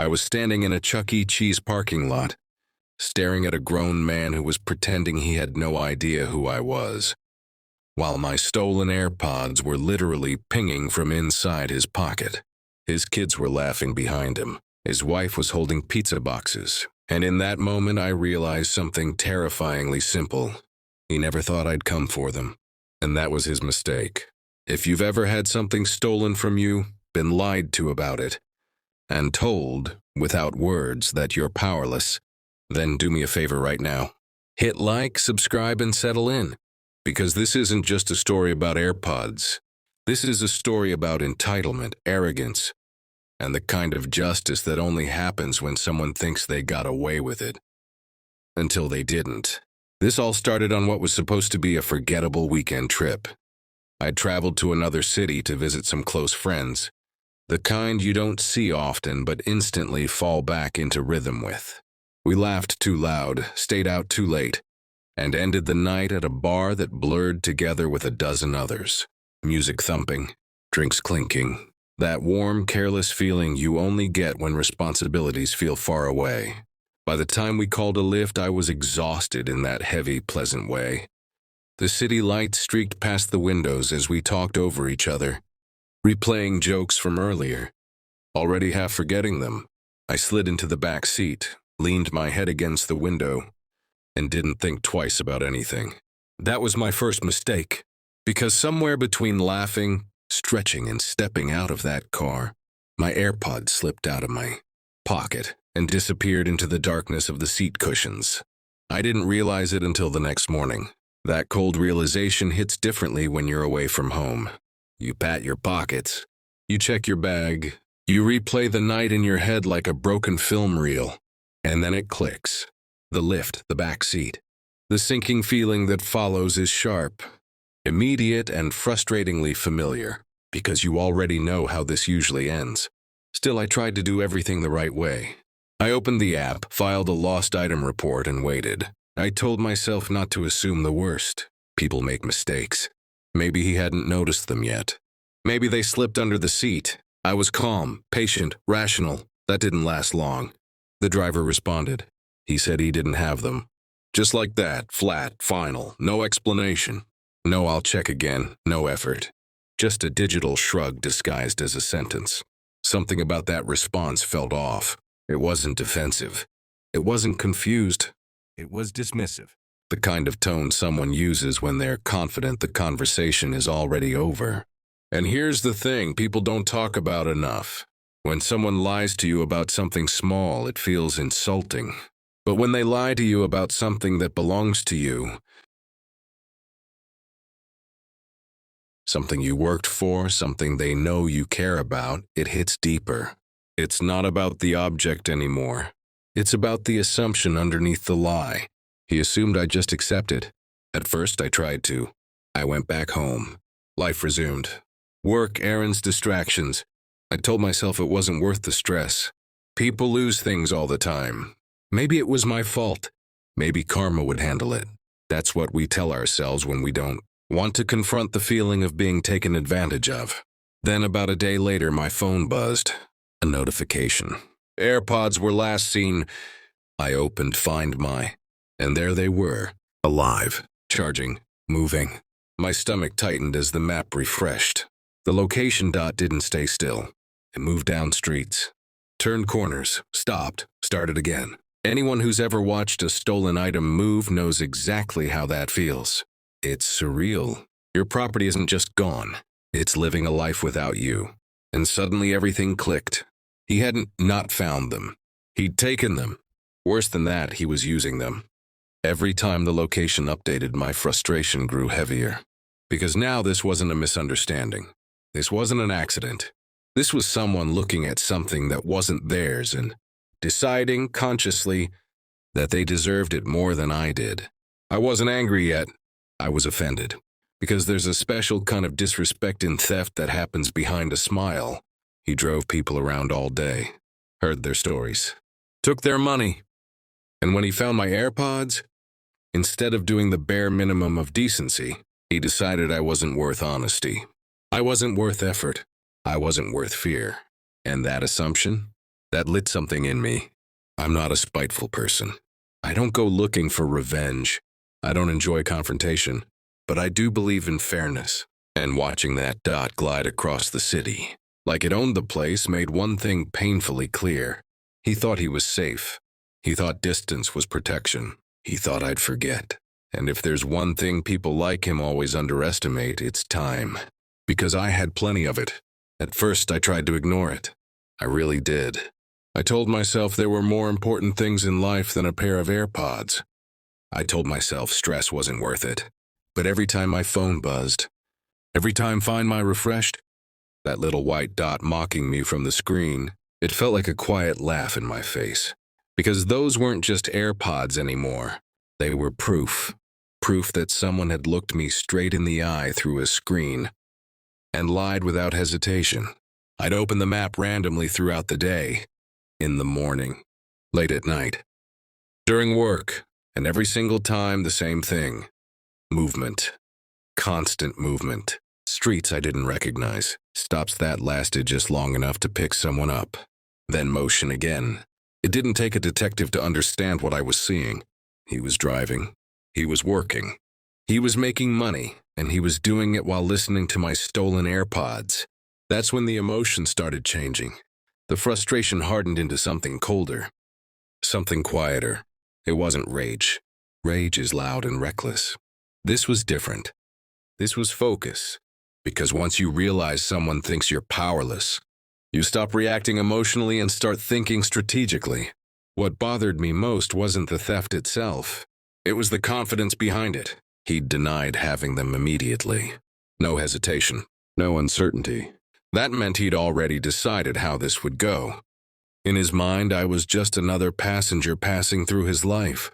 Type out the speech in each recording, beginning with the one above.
I was standing in a Chuck E. Cheese parking lot, staring at a grown man who was pretending he had no idea who I was, while my stolen AirPods were literally pinging from inside his pocket. His kids were laughing behind him. His wife was holding pizza boxes, and in that moment I realized something terrifyingly simple. He never thought I'd come for them, and that was his mistake. If you've ever had something stolen from you, been lied to about it, and told, without words, that you're powerless, then do me a favor right now. Hit like, subscribe, and settle in. Because this isn't just a story about AirPods. This is a story about entitlement, arrogance, and the kind of justice that only happens when someone thinks they got away with it. Until they didn't. This all started on what was supposed to be a forgettable weekend trip. I'd traveled to another city to visit some close friends, the kind you don't see often but instantly fall back into rhythm with. We laughed too loud, stayed out too late, and ended the night at a bar that blurred together with a dozen others. Music thumping, drinks clinking, that warm, careless feeling you only get when responsibilities feel far away. By the time we called a Lyft, I was exhausted in that heavy, pleasant way. The city lights streaked past the windows as we talked over each other, replaying jokes from earlier. Already half forgetting them, I slid into the back seat, leaned my head against the window, and didn't think twice about anything. That was my first mistake, because somewhere between laughing, stretching, and stepping out of that car, my AirPods slipped out of my pocket and disappeared into the darkness of the seat cushions. I didn't realize it until the next morning. That cold realization hits differently when you're away from home. You pat your pockets, you check your bag, you replay the night in your head like a broken film reel, and then it clicks. The lift, the back seat. The sinking feeling that follows is sharp, immediate, and frustratingly familiar, because you already know how this usually ends. Still, I tried to do everything the right way. I opened the app, filed a lost item report, and waited. I told myself not to assume the worst. People make mistakes. Maybe he hadn't noticed them yet. Maybe they slipped under the seat. I was calm, patient, rational. That didn't last long. The driver responded. He said he didn't have them. Just like that, flat, final, no explanation. No, I'll check again, no effort. Just a digital shrug disguised as a sentence. Something about that response felt off. It wasn't defensive. It wasn't confused. It was dismissive. The kind of tone someone uses when they're confident the conversation is already over. And here's the thing people don't talk about enough. When someone lies to you about something small, it feels insulting. But when they lie to you about something that belongs to you, something you worked for, something they know you care about, it hits deeper. It's not about the object anymore. It's about the assumption underneath the lie. He assumed I'd just accept it. At first, I tried to. I went back home. Life resumed. Work, errands, distractions. I told myself it wasn't worth the stress. People lose things all the time. Maybe it was my fault. Maybe karma would handle it. That's what we tell ourselves when we don't want to confront the feeling of being taken advantage of. Then about a day later, my phone buzzed. A notification. AirPods were last seen. I opened Find My, and there they were, alive, charging, moving. My stomach tightened as the map refreshed. The location dot didn't stay still. It moved down streets, turned corners, stopped, started again. Anyone who's ever watched a stolen item move knows exactly how that feels. It's surreal. Your property isn't just gone. It's living a life without you. And suddenly everything clicked. He hadn't not found them. He'd taken them. Worse than that, he was using them. Every time the location updated, my frustration grew heavier. Because now this wasn't a misunderstanding. This wasn't an accident. This was someone looking at something that wasn't theirs and deciding consciously that they deserved it more than I did. I wasn't angry yet. I was offended. Because there's a special kind of disrespect in theft that happens behind a smile. He drove people around all day, heard their stories, took their money. And when he found my AirPods, instead of doing the bare minimum of decency, he decided I wasn't worth honesty. I wasn't worth effort. I wasn't worth fear. And that assumption? That lit something in me. I'm not a spiteful person. I don't go looking for revenge. I don't enjoy confrontation. But I do believe in fairness. And watching that dot glide across the city, like it owned the place, made one thing painfully clear. He thought he was safe. He thought distance was protection. He thought I'd forget. And if there's one thing people like him always underestimate, it's time. Because I had plenty of it. At first, I tried to ignore it. I really did. I told myself there were more important things in life than a pair of AirPods. I told myself stress wasn't worth it. But every time my phone buzzed, every time Find My refreshed, that little white dot mocking me from the screen, it felt like a quiet laugh in my face. Because those weren't just AirPods anymore. They were proof. Proof that someone had looked me straight in the eye through a screen and lied without hesitation. I'd open the map randomly throughout the day, in the morning, late at night, during work, and every single time the same thing. Movement. Constant movement. Streets I didn't recognize. Stops that lasted just long enough to pick someone up. Then motion again. It didn't take a detective to understand what I was seeing. He was driving. He was working. He was making money, and he was doing it while listening to my stolen AirPods. That's when the emotion started changing. The frustration hardened into something colder. Something quieter. It wasn't rage. Rage is loud and reckless. This was different. This was focus. Because once you realize someone thinks you're powerless, you stop reacting emotionally and start thinking strategically. What bothered me most wasn't the theft itself. It was the confidence behind it. He'd denied having them immediately. No hesitation. No uncertainty. That meant he'd already decided how this would go. In his mind, I was just another passenger passing through his life.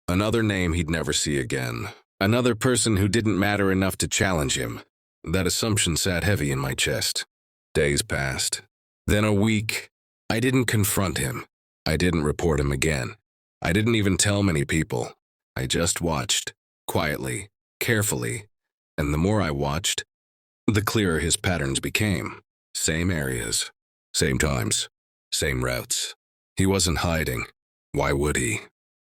Another name he'd never see again. Another person who didn't matter enough to challenge him. That assumption sat heavy in my chest. Days passed. Then a week. I didn't confront him. I didn't report him again. I didn't even tell many people. I just watched, quietly, carefully. And the more I watched, the clearer his patterns became. Same areas, same times, same routes. He wasn't hiding. Why would he?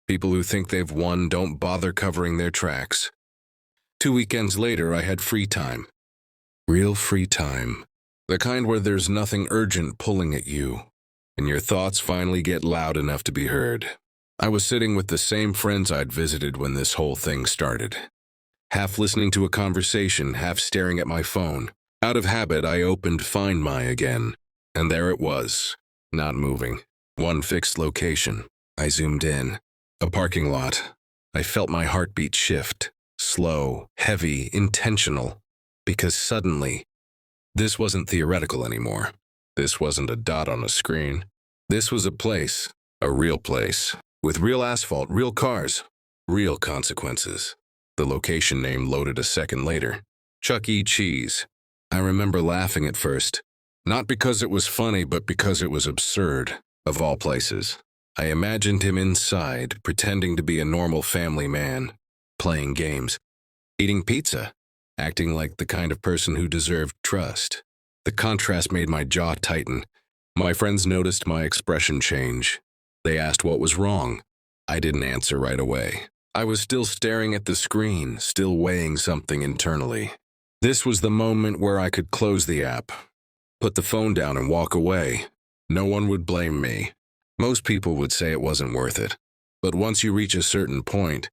People who think they've won don't bother covering their tracks. 2 weekends later, I had free time. Real free time. The kind where there's nothing urgent pulling at you, and your thoughts finally get loud enough to be heard. I was sitting with the same friends I'd visited when this whole thing started. Half listening to a conversation, half staring at my phone. Out of habit, I opened Find My again, and there it was, not moving. One fixed location. I zoomed in. A parking lot. I felt my heartbeat shift. Slow, heavy, intentional. Because suddenly, this wasn't theoretical anymore. This wasn't a dot on a screen. This was a place, a real place, with real asphalt, real cars, real consequences. The location name loaded a second later. Chuck E. Cheese. I remember laughing at first. Not because it was funny, but because it was absurd, of all places. I imagined him inside, pretending to be a normal family man, playing games, eating pizza, acting like the kind of person who deserved trust. The contrast made my jaw tighten. My friends noticed my expression change. They asked what was wrong. I didn't answer right away. I was still staring at the screen, still weighing something internally. This was the moment where I could close the app, put the phone down and walk away. No one would blame me. Most people would say it wasn't worth it. But once you reach a certain point,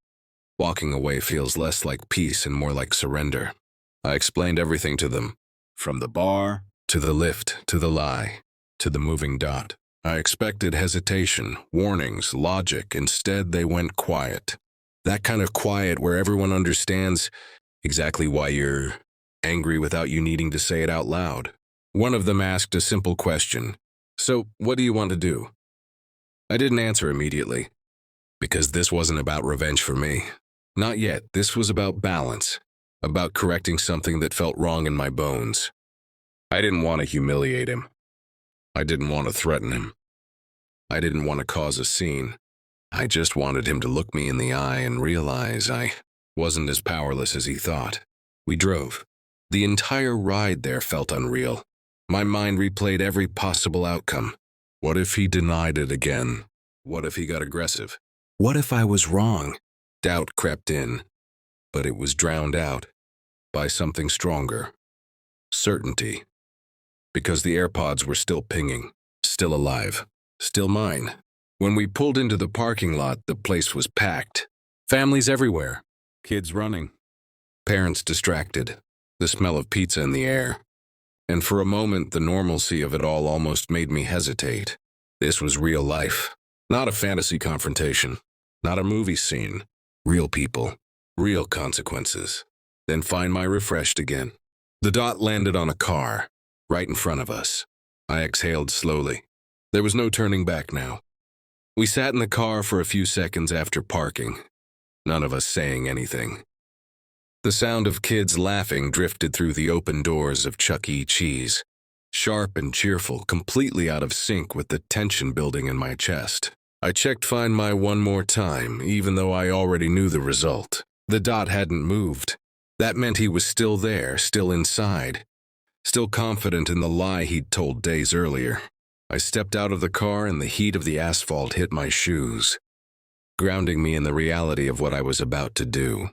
walking away feels less like peace and more like surrender. I explained everything to them, from the bar, to the Lyft, to the lie, to the moving dot. I expected hesitation, warnings, logic. Instead, they went quiet. That kind of quiet where everyone understands exactly why you're angry without you needing to say it out loud. One of them asked a simple question. So, what do you want to do? I didn't answer immediately, because this wasn't about revenge for me. Not yet. This was about balance, about correcting something that felt wrong in my bones. I didn't want to humiliate him. I didn't want to threaten him. I didn't want to cause a scene. I just wanted him to look me in the eye and realize I wasn't as powerless as he thought. We drove. The entire ride there felt unreal. My mind replayed every possible outcome. What if he denied it again? What if he got aggressive? What if I was wrong? Doubt crept in, but it was drowned out by something stronger. Certainty. Because the AirPods were still pinging, still alive, still mine. When we pulled into the parking lot, the place was packed. Families everywhere. Kids running. Parents distracted. The smell of pizza in the air. And for a moment, the normalcy of it all almost made me hesitate. This was real life. Not a fantasy confrontation. Not a movie scene. Real people. Real consequences. Then find my refreshed again. The dot landed on a car, right in front of us. I exhaled slowly. There was no turning back now. We sat in the car for a few seconds after parking, none of us saying anything. The sound of kids laughing drifted through the open doors of Chuck E. Cheese, sharp and cheerful, completely out of sync with the tension building in my chest. I checked Find My one more time, even though I already knew the result. The dot hadn't moved. That meant he was still there, still inside, still confident in the lie he'd told days earlier. I stepped out of the car and the heat of the asphalt hit my shoes, grounding me in the reality of what I was about to do.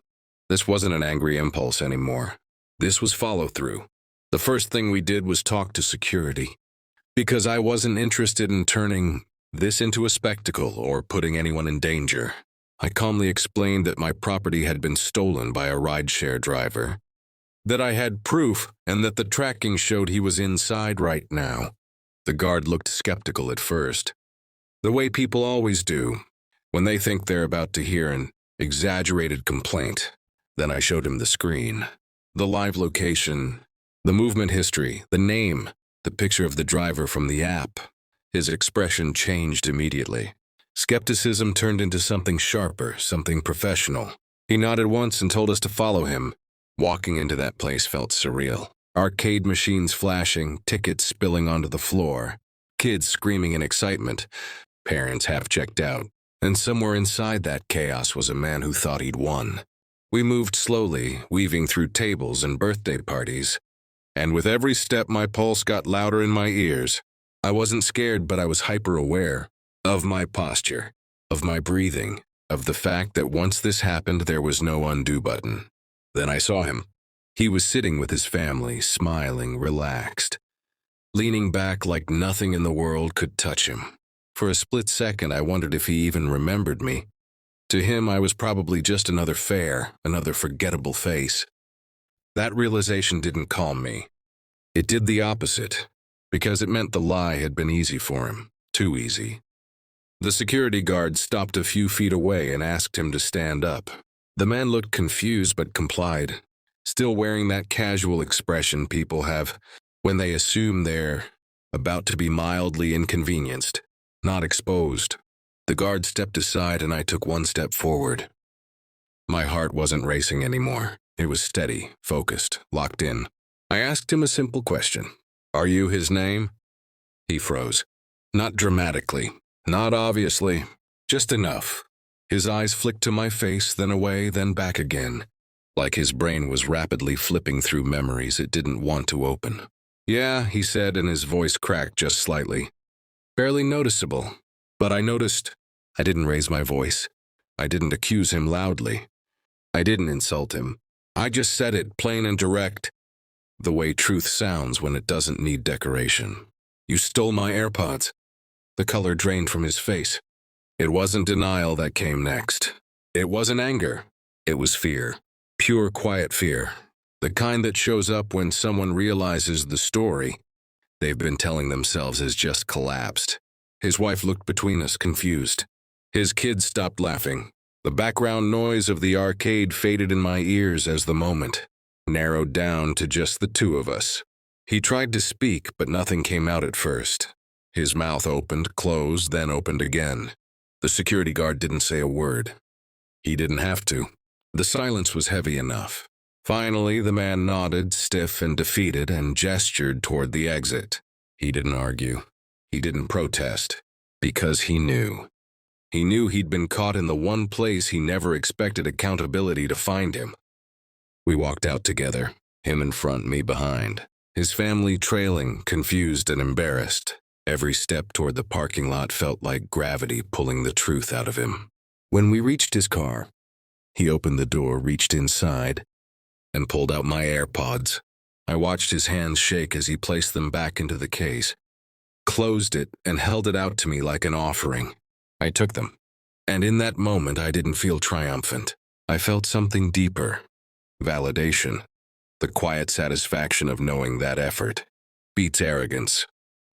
This wasn't an angry impulse anymore. This was follow-through. The first thing we did was talk to security, because I wasn't interested in turning this into a spectacle or putting anyone in danger. I calmly explained that my property had been stolen by a rideshare driver, that I had proof and that the tracking showed he was inside right now. The guard looked skeptical at first, the way people always do when they think they're about to hear an exaggerated complaint. Then I showed him the screen, the live location, the movement history, the name, the picture of the driver from the app. His expression changed immediately. Skepticism turned into something sharper, something professional. He nodded once and told us to follow him. Walking into that place felt surreal. Arcade machines flashing, tickets spilling onto the floor, kids screaming in excitement, parents half checked out, and somewhere inside that chaos was a man who thought he'd won. We moved slowly, weaving through tables and birthday parties, and with every step my pulse got louder in my ears. I wasn't scared, but I was hyper-aware of my posture, of my breathing, of the fact that once this happened, there was no undo button. Then I saw him. He was sitting with his family, smiling, relaxed, leaning back like nothing in the world could touch him. For a split second, I wondered if he even remembered me. To him, I was probably just another fare, another forgettable face. That realization didn't calm me. It did the opposite, because it meant the lie had been easy for him, too easy. The security guard stopped a few feet away and asked him to stand up. The man looked confused but complied, still wearing that casual expression people have when they assume they're about to be mildly inconvenienced, not exposed. The guard stepped aside and I took one step forward. My heart wasn't racing anymore. It was steady, focused, locked in. I asked him a simple question. "Are you his name?" He froze. Not dramatically, not obviously, just enough. His eyes flicked to my face, then away, then back again, like his brain was rapidly flipping through memories it didn't want to open. "Yeah," he said, and his voice cracked just slightly. Barely noticeable, but I noticed. I didn't raise my voice. I didn't accuse him loudly. I didn't insult him. I just said it, plain and direct, the way truth sounds when it doesn't need decoration. "You stole my AirPods." The color drained from his face. It wasn't denial that came next. It wasn't anger. It was fear. Pure, quiet fear. The kind that shows up when someone realizes the story they've been telling themselves has just collapsed. His wife looked between us, confused. His kids stopped laughing. The background noise of the arcade faded in my ears as the moment narrowed down to just the two of us. He tried to speak, but nothing came out at first. His mouth opened, closed, then opened again. The security guard didn't say a word. He didn't have to. The silence was heavy enough. Finally, the man nodded, stiff and defeated, and gestured toward the exit. He didn't argue. He didn't protest. Because he knew. He knew he'd been caught in the one place he never expected accountability to find him. We walked out together, him in front, me behind. His family trailing, confused and embarrassed. Every step toward the parking lot felt like gravity pulling the truth out of him. When we reached his car, he opened the door, reached inside, and pulled out my AirPods. I watched his hands shake as he placed them back into the case, closed it, and held it out to me like an offering. I took them, and in that moment I didn't feel triumphant. I felt something deeper. Validation. The quiet satisfaction of knowing that effort beats arrogance,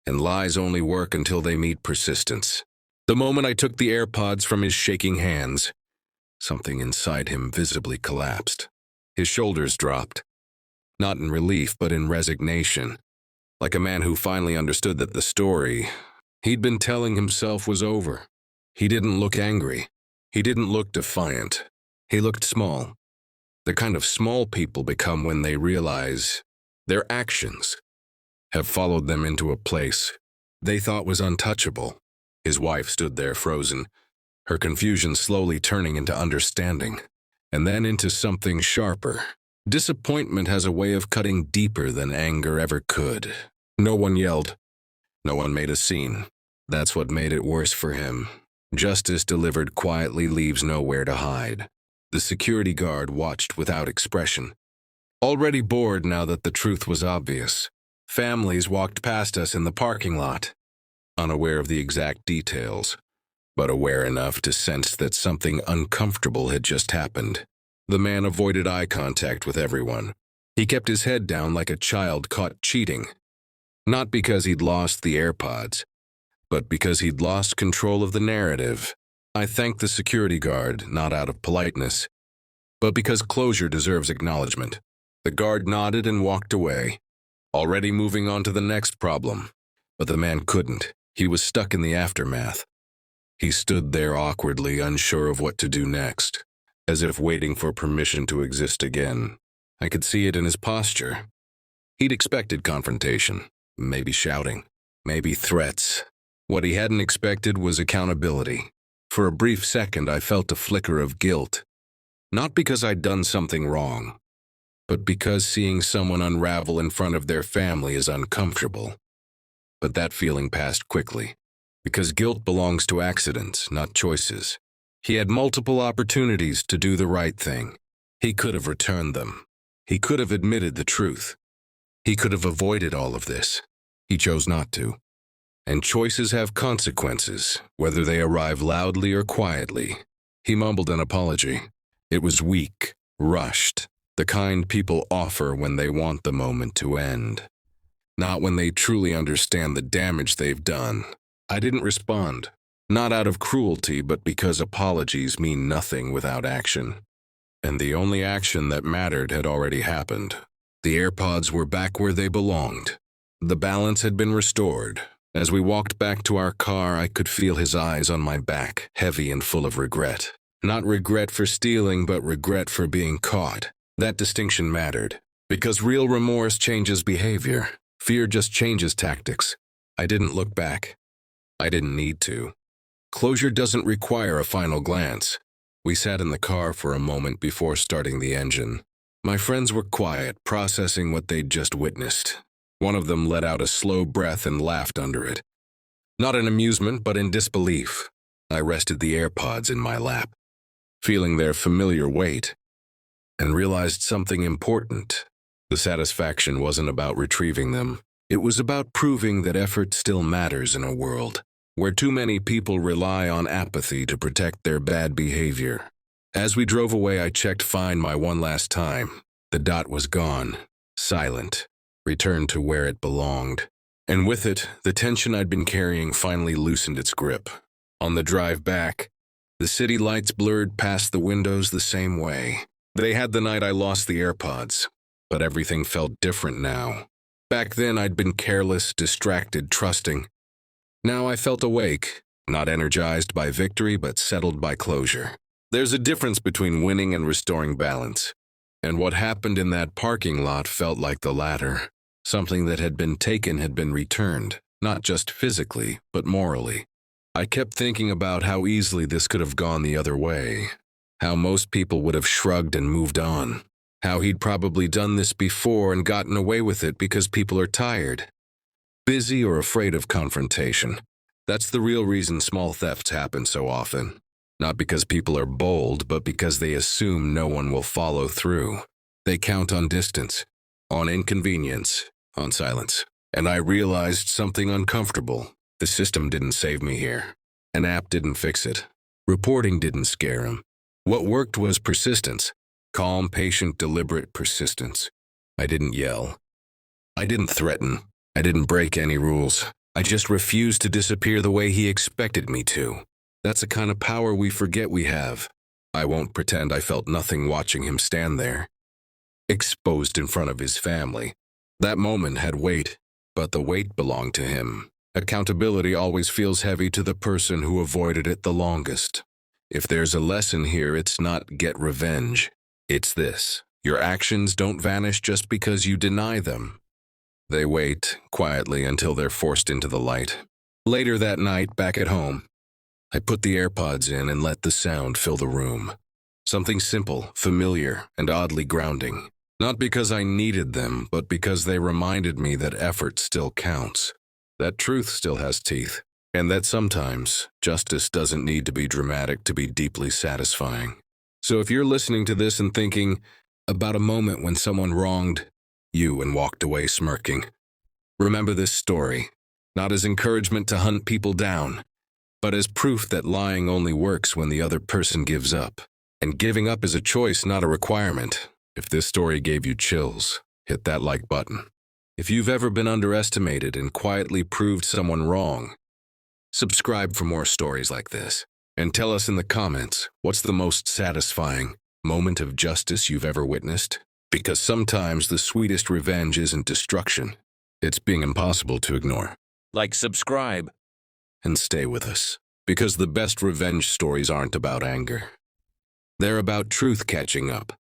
and lies only work until they meet persistence. The moment I took the AirPods from his shaking hands, something inside him visibly collapsed. His shoulders dropped, not in relief but in resignation, like a man who finally understood that the story he'd been telling himself was over. He didn't look angry. He didn't look defiant. He looked small. The kind of small people become when they realize their actions have followed them into a place they thought was untouchable. His wife stood there frozen, her confusion slowly turning into understanding, and then into something sharper. Disappointment has a way of cutting deeper than anger ever could. No one yelled. No one made a scene. That's what made it worse for him. Justice delivered quietly leaves nowhere to hide. The security guard watched without expression, already bored now that the truth was obvious. Families walked past us in the parking lot, unaware of the exact details, but aware enough to sense that something uncomfortable had just happened. The man avoided eye contact with everyone. He kept his head down like a child caught cheating. Not because he'd lost the AirPods, but because he'd lost control of the narrative. I thanked the security guard, not out of politeness, but because closure deserves acknowledgement. The guard nodded and walked away, already moving on to the next problem. But the man couldn't. He was stuck in the aftermath. He stood there awkwardly, unsure of what to do next, as if waiting for permission to exist again. I could see it in his posture. He'd expected confrontation, maybe shouting, maybe threats. What he hadn't expected was accountability. For a brief second, I felt a flicker of guilt. Not because I'd done something wrong, but because seeing someone unravel in front of their family is uncomfortable. But that feeling passed quickly, because guilt belongs to accidents, not choices. He had multiple opportunities to do the right thing. He could have returned them. He could have admitted the truth. He could have avoided all of this. He chose not to. And choices have consequences, whether they arrive loudly or quietly. He mumbled an apology. It was weak, rushed, the kind people offer when they want the moment to end, not when they truly understand the damage they've done. I didn't respond, not out of cruelty, but because apologies mean nothing without action. And the only action that mattered had already happened. The AirPods were back where they belonged. The balance had been restored. As we walked back to our car, I could feel his eyes on my back, heavy and full of regret. Not regret for stealing, but regret for being caught. That distinction mattered, because real remorse changes behavior. Fear just changes tactics. I didn't look back. I didn't need to. Closure doesn't require a final glance. We sat in the car for a moment before starting the engine. My friends were quiet, processing what they'd just witnessed. One of them let out a slow breath and laughed under it. Not in amusement, but in disbelief. I rested the AirPods in my lap, feeling their familiar weight, and realized something important. The satisfaction wasn't about retrieving them. It was about proving that effort still matters in a world where too many people rely on apathy to protect their bad behavior. As we drove away, I checked Find My one last time. The dot was gone, silent, returned to where it belonged. And with it, the tension I'd been carrying finally loosened its grip. On the drive back, the city lights blurred past the windows the same way. They had the night I lost the AirPods, but everything felt different now. Back then, I'd been careless, distracted, trusting. Now I felt awake, not energized by victory, but settled by closure. There's a difference between winning and restoring balance. And what happened in that parking lot felt like the latter. Something that had been taken had been returned, not just physically, but morally. I kept thinking about how easily this could have gone the other way. How most people would have shrugged and moved on. How he'd probably done this before and gotten away with it because people are tired. busy, or afraid of confrontation. That's the real reason small thefts happen so often. Not because people are bold, but because they assume no one will follow through. They count on distance, on inconvenience, on silence. And I realized something uncomfortable. The system didn't save me here. An app didn't fix it. Reporting didn't scare him. What worked was persistence. Calm, patient, deliberate persistence. I didn't yell. I didn't threaten. I didn't break any rules. I just refused to disappear the way he expected me to. That's a kind of power we forget we have. I won't pretend I felt nothing watching him stand there, exposed in front of his family. That moment had weight, but the weight belonged to him. Accountability always feels heavy to the person who avoided it the longest. If there's a lesson here, it's not get revenge. It's this: your actions don't vanish just because you deny them. They wait quietly until they're forced into the light. Later that night, back at home, I put the AirPods in and let the sound fill the room. Something simple, familiar, and oddly grounding. Not because I needed them, but because they reminded me that effort still counts, that truth still has teeth, and that sometimes justice doesn't need to be dramatic to be deeply satisfying. So if you're listening to this and thinking about a moment when someone wronged you and walked away smirking, remember this story, not as encouragement to hunt people down, but as proof that lying only works when the other person gives up. And giving up is a choice, not a requirement. If this story gave you chills, hit that like button. If you've ever been underestimated and quietly proved someone wrong, subscribe for more stories like this. And tell us in the comments, what's the most satisfying moment of justice you've ever witnessed? Because sometimes the sweetest revenge isn't destruction. It's being impossible to ignore. Like, subscribe, and stay with us. Because the best revenge stories aren't about anger. They're about truth catching up.